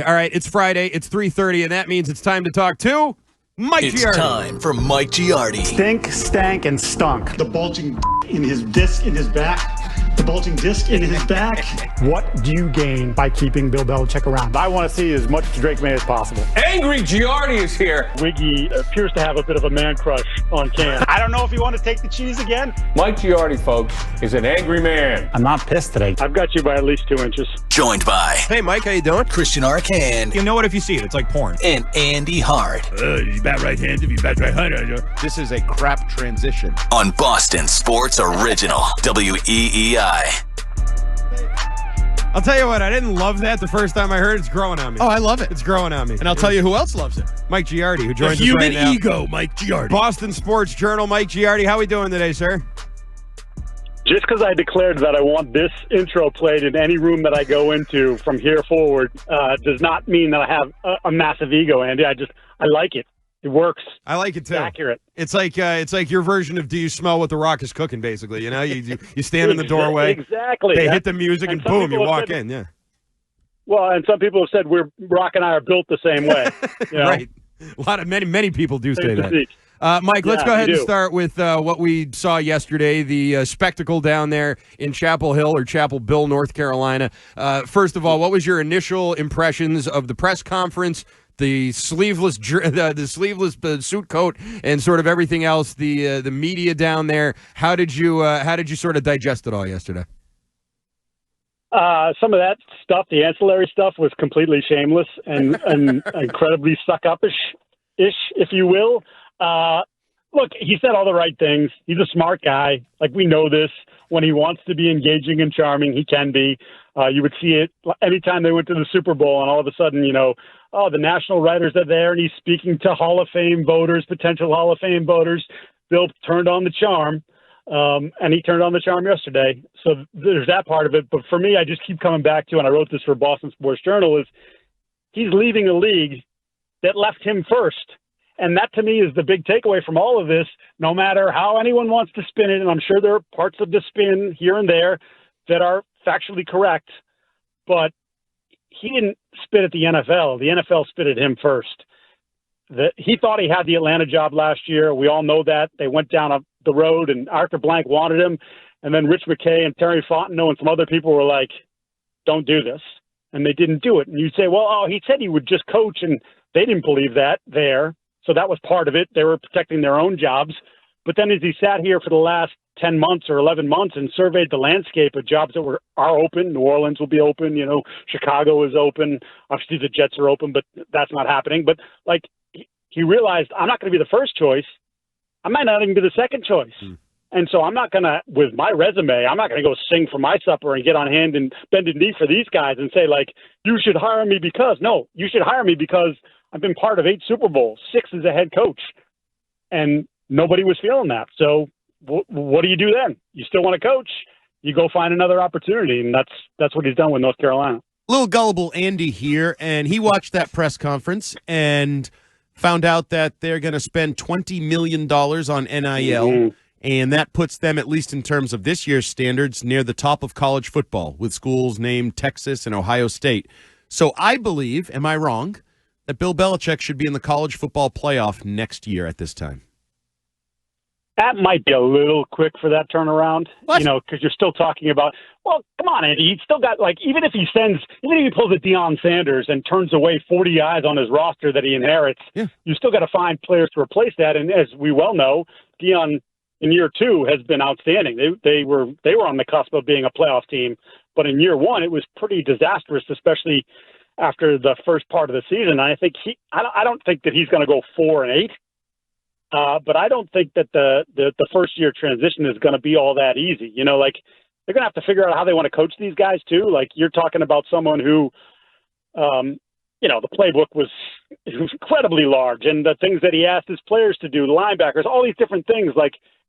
All right, it's Friday, it's 3:30, and that means it's time to talk to Mike It's Giardi. time for Mike Giardi. Stink, stank, and stunk. The bulging in his disc in his back. The bulging disc in his back. What do you gain by keeping Bill Belichick around? I want to see as much Drake May as possible. Angry Giardi is here. Wiggy appears to have a bit of a man crush on Cam. I don't know if you want to take the cheese again. Mike Giardi, folks, is an angry man. I'm not pissed today. I've got you by at least 2 inches. Joined by Hey, Mike, how you doing? Christian Arcand You know what? If you see it, it's like porn. and Andy Hart You bat right-handed, you bat right-handed. This is a crap transition. on Boston Sports Original, WEEI. I'll tell you what, I didn't love that the first time I heard it. It's growing on me. Oh, I love it. It's growing on me. And I'll tell you who else loves it. Mike Giardi, who joins The us human right now. ego, Mike Giardi. Boston Sports Journal, Mike Giardi. How we doing today, sir? Just because I declared that I want this intro played in any room that I go into from here forward does not mean that I have a massive ego, Andy. I like it. It works. I like it too. It's accurate. It's like your version of "Do you smell what the Rock is cooking?" Basically, you know, you stand in the doorway. Exactly. They hit the music and some boom, you people have walk said- in. Yeah, Well, and some people have said Rock and I are built the same way. You know? right. Many people do say Same that. physique. Mike, let's Yeah, go ahead we and do. start with what we saw yesterday, the spectacle down there in Chapel Hill or Chapel Bill, North Carolina. First of all, what was your initial impressions of the press conference, the sleeveless suit coat, and sort of everything else, the media down there? How did you sort of digest it all yesterday? Some of that stuff, the ancillary stuff, was completely shameless and incredibly suck-up-ish, if you will. Look, he said all the right things. He's a smart guy. Like, we know this. When he wants to be engaging and charming, he can be. You would see it anytime they went to the Super Bowl, and all of a sudden, the national writers are there, and he's speaking to Hall of Fame voters, potential Hall of Fame voters. Bill turned on the charm. And he turned on the charm yesterday. So there's that part of it. But for me, I just keep coming back to, and I wrote this for Boston Sports Journal, is he's leaving a league that left him first. And that, to me, is the big takeaway from all of this, no matter how anyone wants to spin it. And I'm sure there are parts of the spin here and there that are factually correct. But he didn't spit at the NFL. The NFL spit at him first. He thought he had the Atlanta job last year. We all know that. They went down the road, and Arthur Blank wanted him. And then Rich McKay and Terry Fontenot and some other people were like, don't do this. And they didn't do it. And you'd say, well, he said he would just coach, and they didn't believe that there. So that was part of it. They were protecting their own jobs. But then as he sat here for the last 10 months or 11 months and surveyed the landscape of jobs that are open, New Orleans will be open, Chicago is open. Obviously the Jets are open, but that's not happening. But he realized, I'm not going to be the first choice. I might not even be the second choice. And so I'm not going to, with my resume, I'm not going to go sing for my supper and get on hand and bend a knee for these guys and say, you should hire me because. No, you should hire me because I've been part of 8 Super Bowls, 6 as a head coach. And nobody was feeling that. So what do you do then? You still want to coach? You go find another opportunity. And that's what he's done with North Carolina. Little gullible Andy here, and he watched that press conference and found out that they're going to spend $20 million on NIL, and that puts them, at least in terms of this year's standards, near the top of college football, with schools named Texas and Ohio State. So I believe, am I wrong, that Bill Belichick should be in the college football playoff next year at this time? That might be a little quick for that turnaround, because you're still talking about, well, come on, Andy, he's still got, even if he pulls a Deion Sanders and turns away 40 guys on his roster that he inherits, you still got to find players to replace that. And as we well know, Deion in year 2 has been outstanding. They were on the cusp of being a playoff team, but in year 1, it was pretty disastrous, especially after the first part of the season. I think I don't think that he's going to go 4-8. But I don't think that the first year transition is going to be all that easy. They're going to have to figure out how they want to coach these guys too. You're talking about someone who, the playbook was incredibly large, and the things that he asked his players to do, the linebackers, all these different things.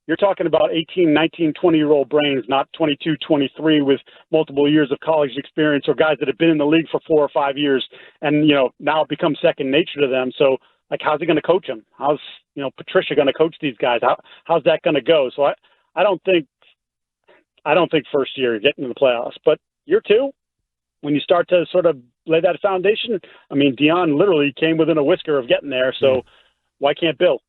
You're talking about 18, 19, 20-year-old brains, not 22, 23 with multiple years of college experience, or guys that have been in the league for 4 or 5 years and, now it becomes second nature to them. So, how's he going to coach them? How's, Patricia going to coach these guys? How's that going to go? So I don't think first year you're getting to the playoffs, but year 2, when you start to sort of lay that foundation. I mean, Deion literally came within a whisker of getting there, so why can't Bill?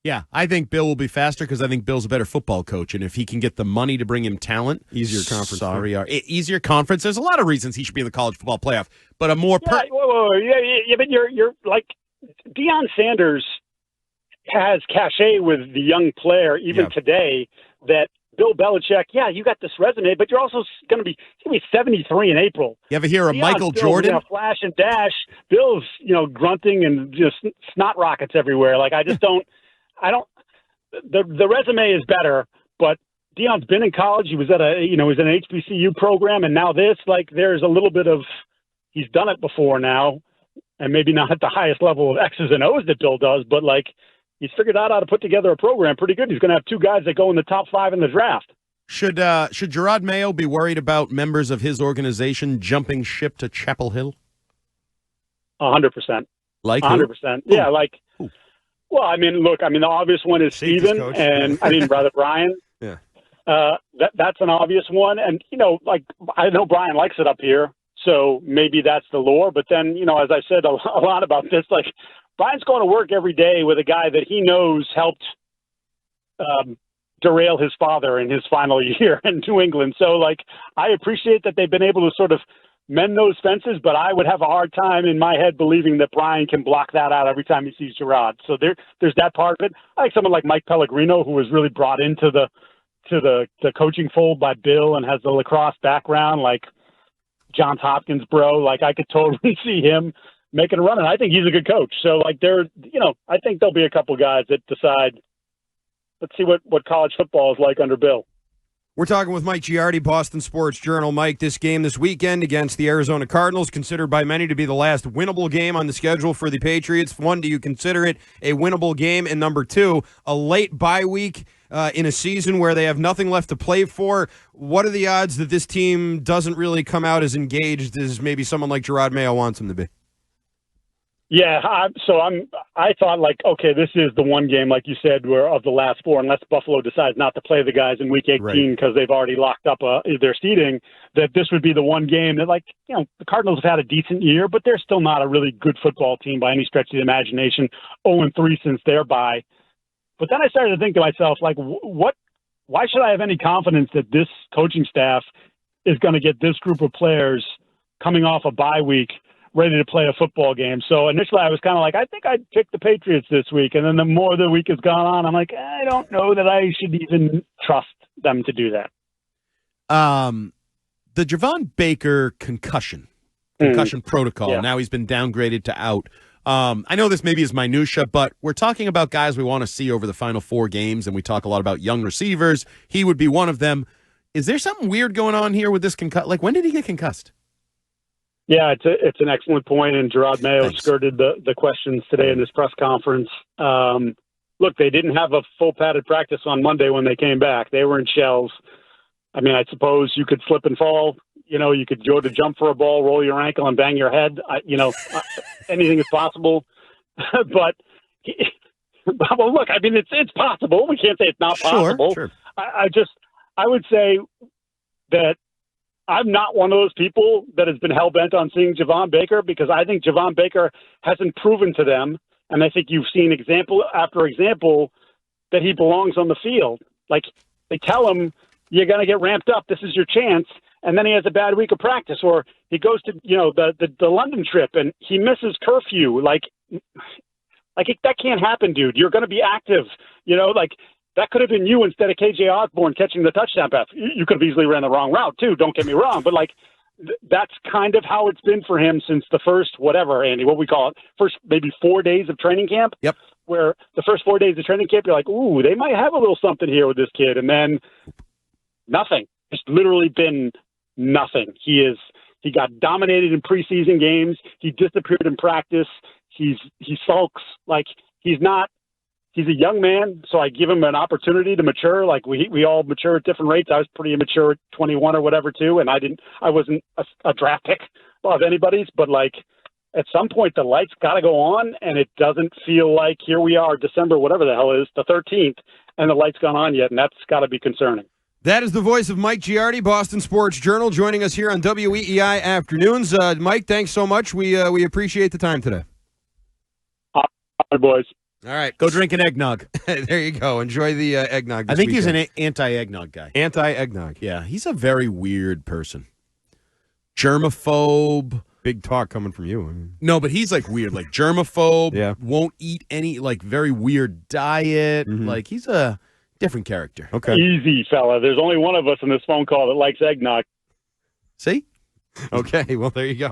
Yeah, I think Bill will be faster because I think Bill's a better football coach, and if he can get the money to bring him talent, Easier conference. Easier conference. There's a lot of reasons he should be in the college football playoff, but a more but you're like Deion Sanders has cachet with the young player even today that Bill Belichick. Yeah, you got this resume, but you're also going to be 73 in April. You ever hear of Michael Jordan? Flash and dash. Bill's grunting and just snot rockets everywhere. Like I don't. The resume is better, but Deion's been in college. He was at he was in an HBCU program, and now this. Like, there's a little bit of he's done it before now, and maybe not at the highest level of X's and O's that Bill does, but like he's figured out how to put together a program pretty good. He's going to have two guys that go in the top 5 in the draft. Should Gerard Mayo be worried about members of his organization jumping ship to Chapel Hill? 100%. Like 100%. Yeah, like. Ooh. Well, I mean, look, the obvious one is Steven, and rather Brian. Yeah. That's an obvious one. And, like, I know Brian likes it up here, so maybe that's the lure. But then, as I said a lot about this, like, Brian's going to work every day with a guy that he knows helped derail his father in his final year in New England. So, like, I appreciate that they've been able to sort of mend those fences, but I would have a hard time in my head believing that Brian can block that out every time he sees Gerard. So there's that part of it. I like someone like Mike Pellegrino, who was really brought into the coaching fold by Bill and has the lacrosse background, like Johns Hopkins bro. Like I could totally see him making a run, and I think he's a good coach. So like I think there'll be a couple guys that decide, let's see what college football is like under Bill. We're talking with Mike Giardi, Boston Sports Journal. Mike, this game this weekend against the Arizona Cardinals, considered by many to be the last winnable game on the schedule for the Patriots. One, do you consider it a winnable game? And number two, a late bye week in a season where they have nothing left to play for. What are the odds that this team doesn't really come out as engaged as maybe someone like Gerard Mayo wants them to be? Yeah, I thought, like, okay, this is the one game, like you said, where of the last 4, unless Buffalo decides not to play the guys in Week 18 because they've already locked up their seeding, that this would be the one game that, like, the Cardinals have had a decent year, but they're still not a really good football team by any stretch of the imagination, 0-3 since their bye. But then I started to think to myself, like, why should I have any confidence that this coaching staff is going to get this group of players coming off a bye week ready to play a football game? So initially I was kind of like, I think I'd pick the Patriots this week. And then the more the week has gone on, I'm like, I don't know that I should even trust them to do that. The Javon Baker concussion protocol. Yeah. Now he's been downgraded to out. I know this maybe is minutia, but we're talking about guys we want to see over the final 4 games, and we talk a lot about young receivers. He would be one of them. Is there something weird going on here with this concuss? Like, when did he get concussed? Yeah, it's an excellent point, and Gerard Mayo skirted the questions today in this press conference. Look, they didn't have a full padded practice on Monday when they came back. They were in shells. I mean, I suppose you could slip and fall. You could go to jump for a ball, roll your ankle, and bang your head. Anything is possible. But well, look, I mean, it's possible. We can't say it's not possible. Sure. I would say that I'm not one of those people that has been hell-bent on seeing Javon Baker, because I think Javon Baker hasn't proven to them, and I think you've seen example after example, that he belongs on the field. Like, they tell him, you're going to get ramped up, this is your chance, and then he has a bad week of practice, or he goes to the London trip and he misses curfew. Like that can't happen, dude. You're going to be active. That could have been you instead of KJ Osborne catching the touchdown pass. You could have easily ran the wrong route, too. Don't get me wrong. But, that's kind of how it's been for him since the first, whatever, Andy, what we call it, first maybe 4 days of training camp. Yep. Where the first 4 days of training camp, you're like, ooh, they might have a little something here with this kid. And then nothing. It's literally been nothing. He got dominated in preseason games. He disappeared in practice. He sulks. He's a young man, so I give him an opportunity to mature. Like we all mature at different rates. I was pretty immature at 21 or whatever too, and I wasn't a draft pick of anybody's. But at some point, the lights got to go on, and it doesn't feel like here we are, December, whatever the hell is, the 13th, and the lights gone on yet, and that's got to be concerning. That is the voice of Mike Giardi, Boston Sports Journal, joining us here on WEEI Afternoons. Mike, thanks so much. We appreciate the time today. All right, boys. All right. Go drink an eggnog. There you go. Enjoy the eggnog this I think he's weekend. an anti-eggnog guy. Anti-eggnog. Yeah, he's a very weird person. Germaphobe. Big talk coming from you. No, but he's like weird, like germaphobe. Yeah. Won't eat any, like very weird diet. Like he's a different character. Okay. Easy, fella. There's only one of us in this phone call that likes eggnog. See? Okay. Well, there you go.